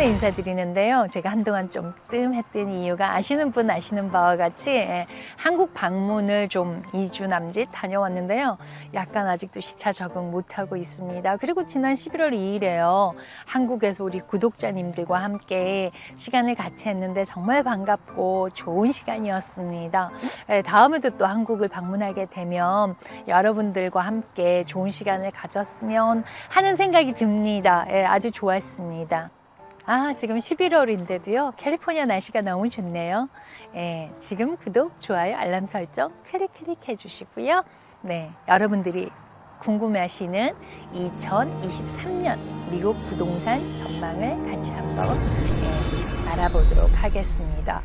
오랜만에 인사드리는데요. 제가 한동안 좀 뜸했던 이유가 아시는 분 아시는 바와 같이 한국 방문을 좀 2주 남짓 다녀왔는데요. 약간 아직도 시차 적응 못하고 있습니다. 그리고 지난 11월 2일에요. 한국에서 우리 구독자님들과 함께 시간을 같이 했는데 정말 반갑고 좋은 시간이었습니다. 다음에도 또 한국을 방문하게 되면 여러분들과 함께 좋은 시간을 가졌으면 하는 생각이 듭니다. 아주 좋았습니다. 지금 11월인데도요, 캘리포니아 날씨가 너무 좋네요. 지금 구독, 좋아요, 알람 설정 클릭 해주시고요. 네, 여러분들이 궁금해하시는 2023년 미국 부동산 전망을 같이 한번 알아보도록 하겠습니다.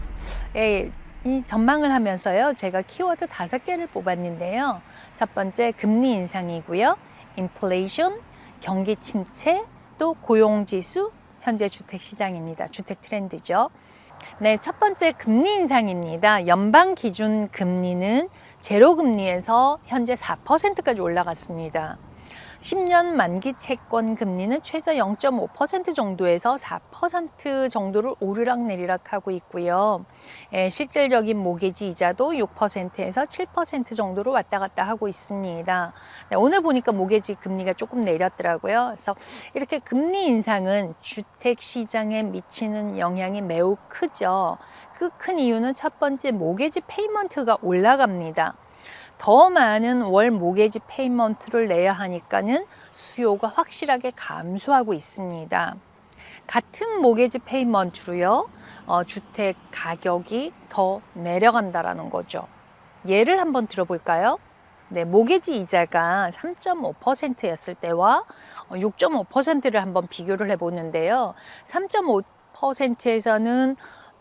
이 전망을 하면서요, 제가 키워드 5개를 뽑았는데요. 첫 번째, 금리 인상이고요. 인플레이션, 경기 침체, 또 고용지수, 현재 주택시장입니다. 주택 트렌드죠. 네, 첫 번째 금리 인상입니다. 연방 기준 금리는 제로금리에서 현재 4%까지 올라갔습니다. 10년 만기 채권 금리는 최저 0.5% 정도에서 4% 정도를 오르락내리락 하고 있고요. 실질적인 모기지 이자도 6%에서 7% 정도로 왔다 갔다 하고 있습니다. 네, 오늘 보니까 모기지 금리가 조금 내렸더라고요. 그래서 이렇게 금리 인상은 주택 시장에 미치는 영향이 매우 크죠. 그 큰 이유는 첫 번째, 모기지 페이먼트가 올라갑니다. 더 많은 월 모게지 페이먼트를 내야 하니까는 수요가 확실하게 감소하고 있습니다. 같은 모게지 페이먼트로요, 주택 가격이 더 내려간다라는 거죠. 예를 한번 들어볼까요? 네, 모게지 이자가 3.5%였을 때와 6.5%를 한번 비교를 해보는데요. 3.5%에서는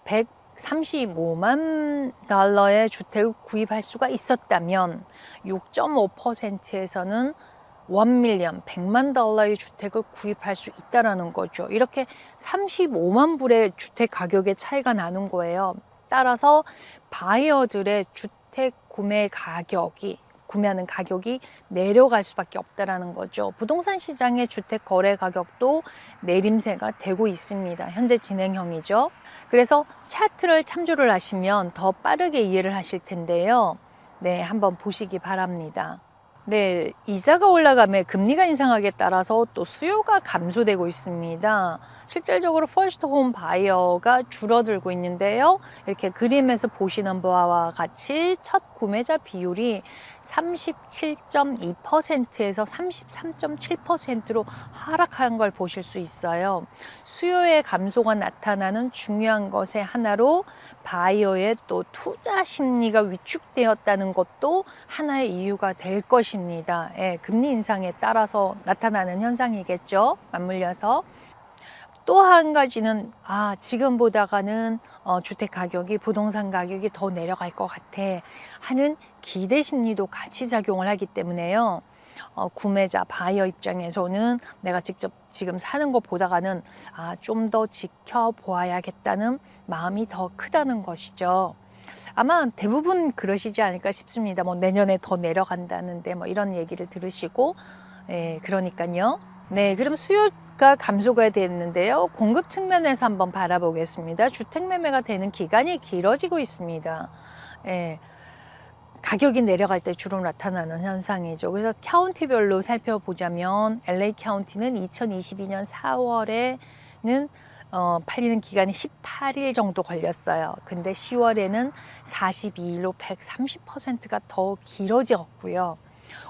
135만 달러의 주택을 구입할 수가 있었다면 6.5%에서는 1밀리언, 100만 달러의 주택을 구입할 수 있다는 거죠. 이렇게 35만 불의 주택 가격의 차이가 나는 거예요. 따라서 바이어들의 주택 구매 가격이 구매하는 가격이 내려갈 수밖에 없다라는 거죠. 부동산 시장의 주택 거래 가격도 내림세가 되고 있습니다. 현재 진행형이죠. 그래서 차트를 참조를 하시면 더 빠르게 이해를 하실 텐데요. 네, 한번 보시기 바랍니다. 네, 이자가 올라가며 금리가 인상하기에 따라서 또 수요가 감소되고 있습니다. 실질적으로 퍼스트 홈 바이어가 줄어들고 있는데요. 이렇게 그림에서 보시는 바와 같이 첫 구매자 비율이 37.2%에서 33.7%로 하락한 걸 보실 수 있어요. 수요의 감소가 나타나는 중요한 것의 하나로 바이어의 또 투자 심리가 위축되었다는 것도 하나의 이유가 될 것입니다. 금리 인상에 따라서 나타나는 현상이겠죠. 맞물려서. 또 한 가지는 지금보다는 주택 가격이, 부동산 가격이 더 내려갈 것 같아 하는 기대 심리도 같이 작용을 하기 때문에요. 구매자, 바이어 입장에서는 내가 직접 지금 사는 것 보다가는 좀 더 지켜보아야겠다는 마음이 더 크다는 것이죠. 아마 대부분 그러시지 않을까 싶습니다. 내년에 더 내려간다는데 이런 얘기를 들으시고, 그러니까요. 네, 그럼 수요가 감소가 됐는데요. 공급 측면에서 한번 바라보겠습니다. 주택 매매가 되는 기간이 길어지고 있습니다. 가격이 내려갈 때 주로 나타나는 현상이죠. 그래서 카운티별로 살펴보자면 LA 카운티는 2022년 4월에는 팔리는 기간이 18일 정도 걸렸어요. 근데 10월에는 42일로 130%가 더 길어졌고요.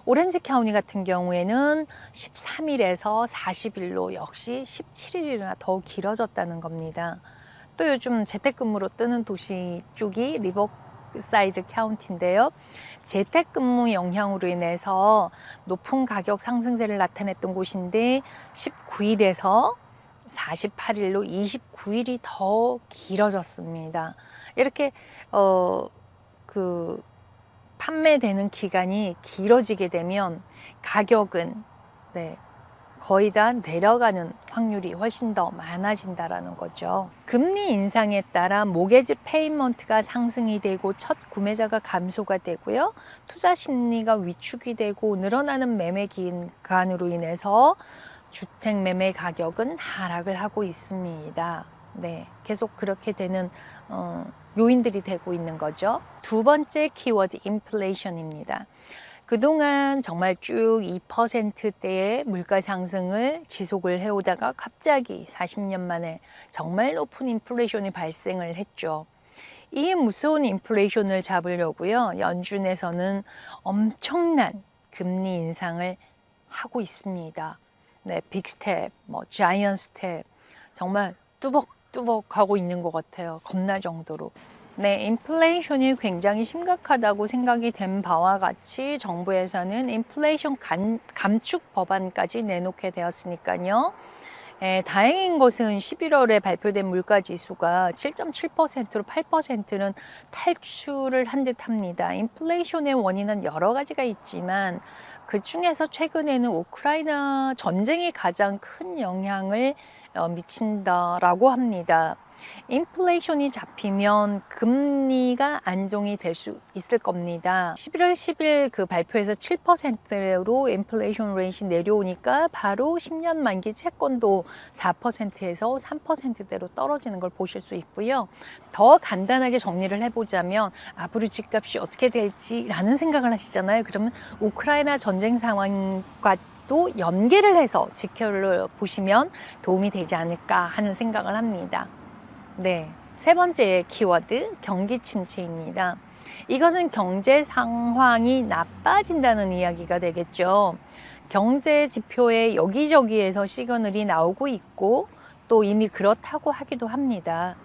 오렌지 카운티 같은 경우에는 13일에서 40일로 역시 17일이나 더 길어졌다는 겁니다. 또 요즘 재택근무로 뜨는 도시 쪽이 리버사이드 카운티인데요. 재택근무 영향으로 인해서 높은 가격 상승세를 나타냈던 곳인데 19일에서 48일로 29일이 더 길어졌습니다. 이렇게 판매되는 기간이 길어지게 되면 가격은 거의 다 내려가는 확률이 훨씬 더 많아진다라는 거죠. 금리 인상에 따라 모게지 페이먼트가 상승이 되고 첫 구매자가 감소가 되고요. 투자 심리가 위축이 되고 늘어나는 매매 기간으로 인해서 주택 매매 가격은 하락을 하고 있습니다. 네, 계속 그렇게 되는 요인들이 되고 있는 거죠. 두 번째 키워드 인플레이션입니다. 그동안 정말 쭉 2%대의 물가 상승을 지속을 해오다가 갑자기 40년 만에 정말 높은 인플레이션이 발생을 했죠. 이 무서운 인플레이션을 잡으려고요, 연준에서는 엄청난 금리 인상을 하고 있습니다. 네, 빅 스텝, 자이언 스텝, 정말 뚜벅뚜벅 하고 있는 것 같아요. 겁날 정도로. 네, 인플레이션이 굉장히 심각하다고 생각이 된 바와 같이 정부에서는 인플레이션 감축 법안까지 내놓게 되었으니까요. 다행인 것은 11월에 발표된 물가지수가 7.7%로 8%는 탈출을 한 듯합니다. 인플레이션의 원인은 여러 가지가 있지만 그 중에서 최근에는 우크라이나 전쟁이 가장 큰 영향을 미친다라고 합니다. 인플레이션이 잡히면 금리가 안정이 될 수 있을 겁니다. 11월 10일 그 발표에서 7%로 인플레이션 레이트가 내려오니까 바로 10년 만기 채권도 4%에서 3%대로 떨어지는 걸 보실 수 있고요. 더 간단하게 정리를 해보자면 앞으로 집값이 어떻게 될지라는 생각을 하시잖아요. 그러면 우크라이나 전쟁 상황과 또 연계를 해서 지켜보시면 도움이 되지 않을까 하는 생각을 합니다. 네, 세 번째 키워드 경기 침체입니다. 이것은 경제 상황이 나빠진다는 이야기가 되겠죠. 경제 지표에 여기저기에서 시그널이 나오고 있고 또 이미 그렇다고 하기도 합니다.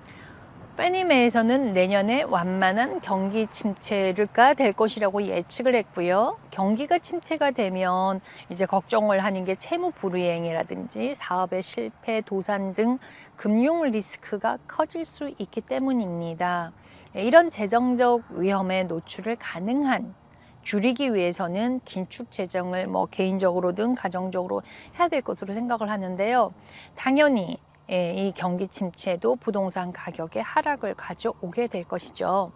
페니메에서는 내년에 완만한 경기 침체가 될 것이라고 예측을 했고요. 경기가 침체가 되면 이제 걱정을 하는 게 채무 불이행이라든지 사업의 실패, 도산 등 금융 리스크가 커질 수 있기 때문입니다. 이런 재정적 위험에 노출을 가능한 줄이기 위해서는 긴축 재정을 개인적으로든 가정적으로 해야 될 것으로 생각을 하는데요. 당연히 이 경기 침체도 부동산 가격의 하락을 가져오게 될 것이죠.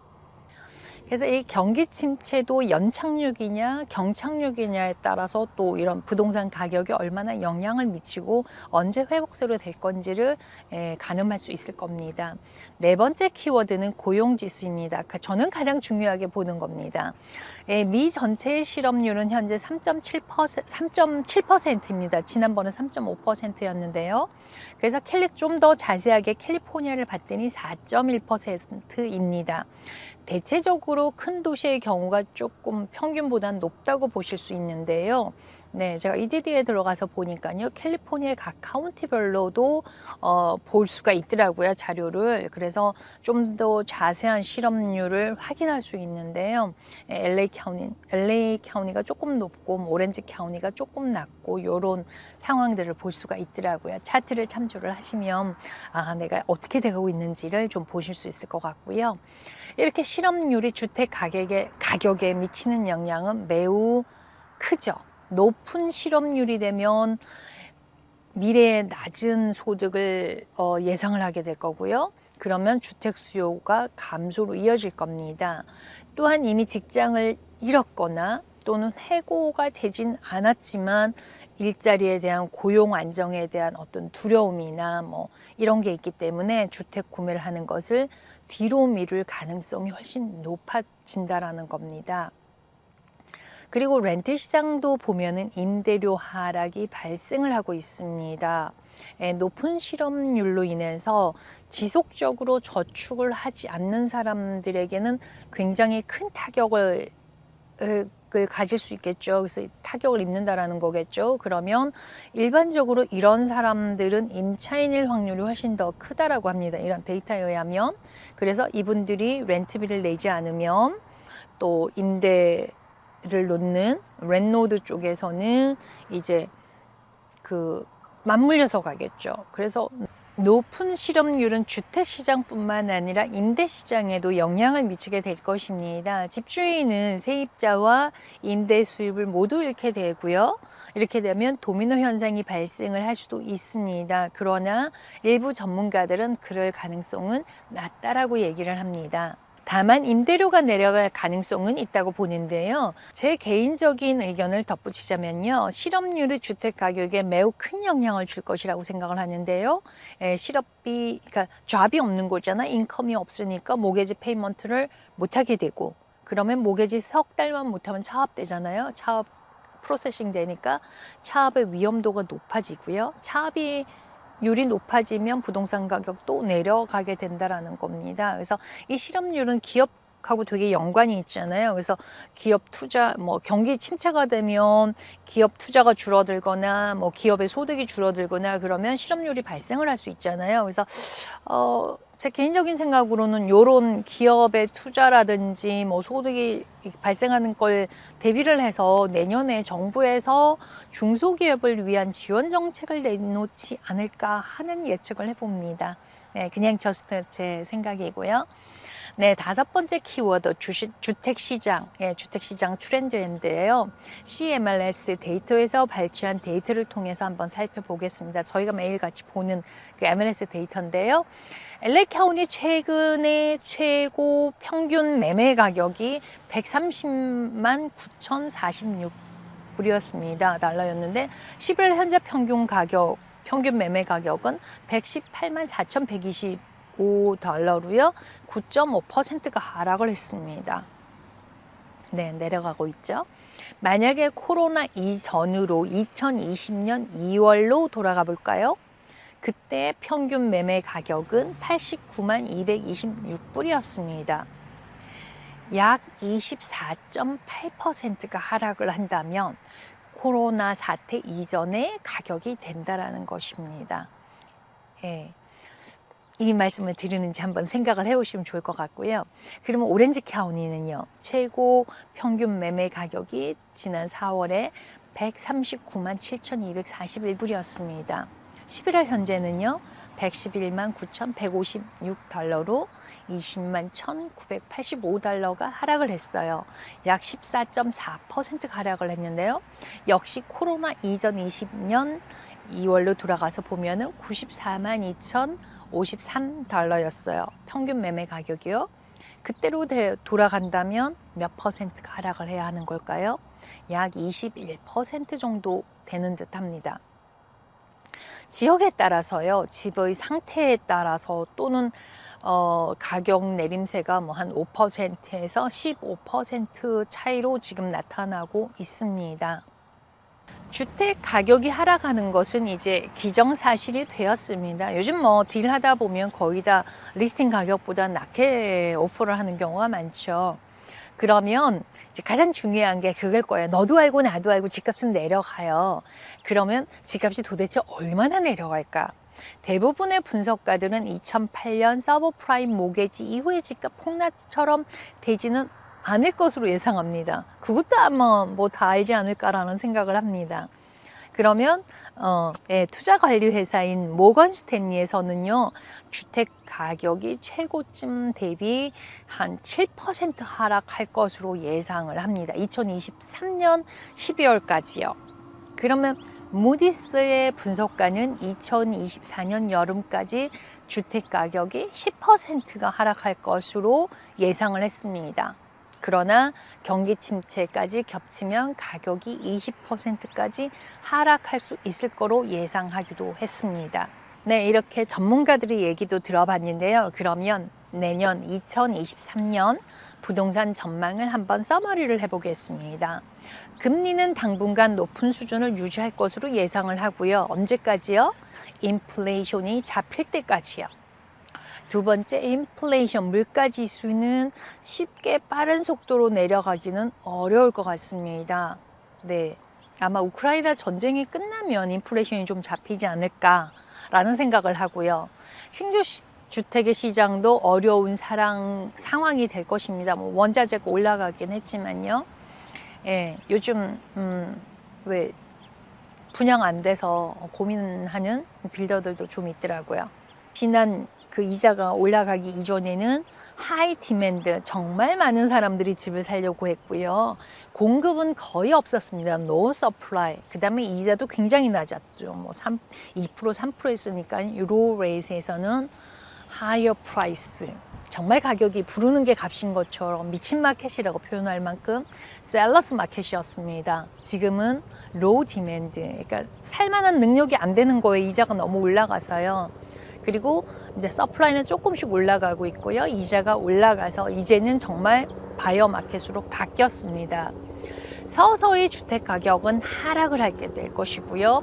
그래서 이 경기 침체도 연착륙이냐 경착륙이냐에 따라서 또 이런 부동산 가격에 얼마나 영향을 미치고 언제 회복세로 될 건지를 가늠할 수 있을 겁니다. 네 번째 키워드는 고용지수입니다. 저는 가장 중요하게 보는 겁니다. 미 전체의 실업률은 현재 3.7%입니다. 지난번은 3.5%였는데요. 그래서 좀 더 자세하게 캘리포니아를 봤더니 4.1%입니다. 대체적으로 큰 도시의 경우가 조금 평균보다는 높다고 보실 수 있는데요. 네, 제가 EDD에 들어가서 보니까요, 캘리포니아 각 카운티별로도 볼 수가 있더라고요, 자료를. 그래서 좀 더 자세한 실업률을 확인할 수 있는데요. LA 카운티가 조금 높고 오렌지 카운티가 조금 낮고 이런 상황들을 볼 수가 있더라고요. 차트를 참조를 하시면 내가 어떻게 되고 있는지를 좀 보실 수 있을 것 같고요. 이렇게 실업률이 주택 가격에 미치는 영향은 매우 크죠. 높은 실업률이 되면 미래에 낮은 소득을 예상을 하게 될 거고요. 그러면 주택 수요가 감소로 이어질 겁니다. 또한 이미 직장을 잃었거나 또는 해고가 되진 않았지만 일자리에 대한 고용 안정에 대한 어떤 두려움이나 이런 게 있기 때문에 주택 구매를 하는 것을 뒤로 미룰 가능성이 훨씬 높아진다라는 겁니다. 그리고 렌트 시장도 보면은 임대료 하락이 발생을 하고 있습니다. 높은 실업률로 인해서 지속적으로 저축을 하지 않는 사람들에게는 굉장히 큰 타격을 가질 수 있겠죠. 그래서 타격을 입는다라는 거겠죠. 그러면 일반적으로 이런 사람들은 임차인일 확률이 훨씬 더 크다라고 합니다. 이런 데이터에 의하면. 그래서 이분들이 렌트비를 내지 않으면 또 임대를 놓는 렌노드 쪽에서는 이제 맞물려서 가겠죠. 그래서 높은 실업률은 주택시장뿐만 아니라 임대시장에도 영향을 미치게 될 것입니다. 집주인은 세입자와 임대 수입을 모두 잃게 되고요. 이렇게 되면 도미노 현상이 발생을 할 수도 있습니다. 그러나 일부 전문가들은 그럴 가능성은 낮다라고 얘기를 합니다. 다만 임대료가 내려갈 가능성은 있다고 보는데요. 제 개인적인 의견을 덧붙이자면요. 실업률이 주택 가격에 매우 큰 영향을 줄 것이라고 생각을 하는데요. 실업비, 그러니까 잡이 없는 거잖아. 인컴이 없으니까 모게지 페이먼트를 못하게 되고, 그러면 모게지 석 달만 못하면 차압되잖아요. 차압 프로세싱 되니까 차압의 위험도가 높아지고요. 차압이 율이 높아지면 부동산 가격도 내려가게 된다라는 겁니다. 그래서 이 실업률은 기업하고 되게 연관이 있잖아요. 그래서 기업 투자, 뭐 경기 침체가 되면 기업 투자가 줄어들거나 뭐 기업의 소득이 줄어들거나 그러면 실업률이 발생을 할 수 있잖아요. 그래서 제 개인적인 생각으로는 이런 기업의 투자라든지 뭐 소득이 발생하는 걸 대비를 해서 내년에 정부에서 중소기업을 위한 지원 정책을 내놓지 않을까 하는 예측을 해봅니다. 네, 그냥 저스트 제 생각이고요. 네, 5번째 키워드 주택시장, 주택시장 트렌드인데요. CMLS 데이터에서 발췌한 데이터를 통해서 한번 살펴보겠습니다. 저희가 매일같이 보는 그 MLS 데이터인데요. LA 카운티 최근에 최고 평균 매매 가격이 130만 9,046불이었습니다. 달러였는데 11월 현재 평균 매매 가격은 118만 4,125달러로요. 9.5%가 하락을 했습니다. 네, 내려가고 있죠. 만약에 코로나 이전으로 2020년 2월로 돌아가 볼까요? 그때 평균 매매 가격은 89만 226불이었습니다. 약 24.8%가 하락을 한다면 코로나 사태 이전의 가격이 된다라는 것입니다. 이 말씀을 드리는지 한번 생각을 해보시면 좋을 것 같고요. 그러면 오렌지 카운티는요, 최고 평균 매매 가격이 지난 4월에 139만 7,241불이었습니다. 11월 현재는요, 111만 9,156달러로 20만 1,985달러가 하락을 했어요. 약 14.4%가 하락을 했는데요. 역시 코로나 이전 20년 2월로 돌아가서 보면은 94만 2,053달러였어요. 평균 매매 가격이요. 그때로 돌아간다면 몇 퍼센트가 하락을 해야 하는 걸까요? 약 21% 정도 되는 듯 합니다. 지역에 따라서요, 집의 상태에 따라서 또는 가격 내림세가 뭐 한 5%에서 15% 차이로 지금 나타나고 있습니다. 주택 가격이 하락하는 것은 이제 기정사실이 되었습니다. 요즘 뭐 딜하다 보면 거의 다 리스팅 가격보다 낮게 오퍼를 하는 경우가 많죠. 그러면 이제 가장 중요한 게 그걸 거예요. 너도 알고 나도 알고 집값은 내려가요. 그러면 집값이 도대체 얼마나 내려갈까? 대부분의 분석가들은 2008년 서브프라임 모게지 이후의 집값 폭락처럼 되지는 않을 것으로 예상합니다. 그것도 아마 뭐 다 알지 않을까라는 생각을 합니다. 그러면 투자 관리 회사인 모건 스탠리에서는요, 주택 가격이 최고점 대비 한 7% 하락할 것으로 예상을 합니다. 2023년 12월까지요. 그러면 무디스의 분석가는 2024년 여름까지 주택 가격이 10%가 하락할 것으로 예상을 했습니다. 그러나 경기 침체까지 겹치면 가격이 20%까지 하락할 수 있을 거로 예상하기도 했습니다. 네, 이렇게 전문가들의 얘기도 들어봤는데요. 그러면 내년 2023년 부동산 전망을 한번 서머리를 해보겠습니다. 금리는 당분간 높은 수준을 유지할 것으로 예상을 하고요. 언제까지요? 인플레이션이 잡힐 때까지요. 두 번째, 인플레이션 물가 지수는 쉽게 빠른 속도로 내려가기는 어려울 것 같습니다. 네, 아마 우크라이나 전쟁이 끝나면 인플레이션이 좀 잡히지 않을까라는 생각을 하고요. 신규 주택의 시장도 어려운 상황이 될 것입니다. 뭐 원자재가 올라가긴 했지만요. 요즘 왜 분양 안 돼서 고민하는 빌더들도 좀 있더라고요. 지난 그 이자가 올라가기 이전에는 하이 디맨드, 정말 많은 사람들이 집을 살려고 했고요. 공급은 거의 없었습니다. No supply. 그 다음에 이자도 굉장히 낮았죠. 뭐 2%, 3% 했으니까 유로 레이트에서는 higher price. 정말 가격이 부르는 게 값인 것처럼 미친 마켓이라고 표현할 만큼 셀러스 마켓이었습니다. 지금은 low demand, 그러니까 살만한 능력이 안 되는 거에 이자가 너무 올라가서요. 그리고 이제 서플라이는 조금씩 올라가고 있고요. 이자가 올라가서 이제는 정말 바이어 마켓으로 바뀌었습니다. 서서히 주택 가격은 하락을 하게 될 것이고요.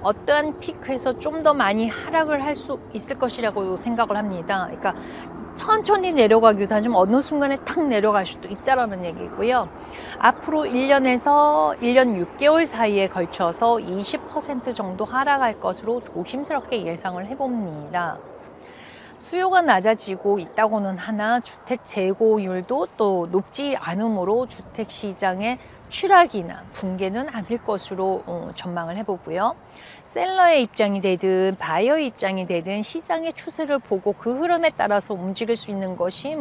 어떠한 피크에서 좀 더 많이 하락을 할 수 있을 것이라고 생각을 합니다. 그러니까 천천히 내려가기도 하지만 어느 순간에 탁 내려갈 수도 있다라는 얘기고요. 앞으로 1년에서 1년 6개월 사이에 걸쳐서 20% 정도 하락할 것으로 조심스럽게 예상을 해봅니다. 수요가 낮아지고 있다고는 하나 주택 재고율도 또 높지 않으므로 주택 시장의 추락이나 붕괴는 아닐 것으로 전망을 해보고요. 셀러의 입장이 되든 바이어의 입장이 되든 시장의 추세를 보고 그 흐름에 따라서 움직일 수 있는 것이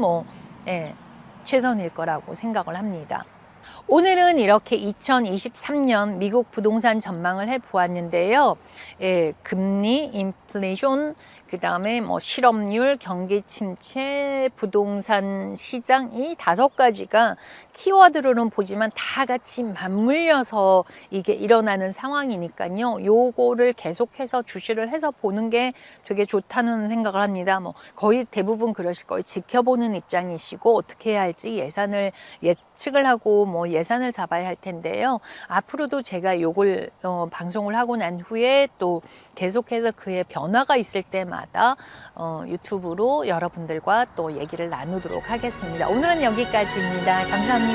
최선일 거라고 생각을 합니다. 오늘은 이렇게 2023년 미국 부동산 전망을 해보았는데요. 금리, 인플레이션, 그 다음에 실업률, 경기 침체, 부동산 시장 이 5가지가 키워드로는 보지만 다 같이 맞물려서 이게 일어나는 상황이니까요. 요거를 계속해서 주시를 해서 보는 게 되게 좋다는 생각을 합니다. 거의 대부분 그러실 거예요. 지켜보는 입장이시고 어떻게 해야 할지 예산을 예측을 하고 예산을 잡아야 할 텐데요. 앞으로도 제가 요걸 방송을 하고 난 후에 또 계속해서 그의 변화가 있을 때마다 유튜브로 여러분들과 또 얘기를 나누도록 하겠습니다. 오늘은 여기까지입니다. 감사합니다.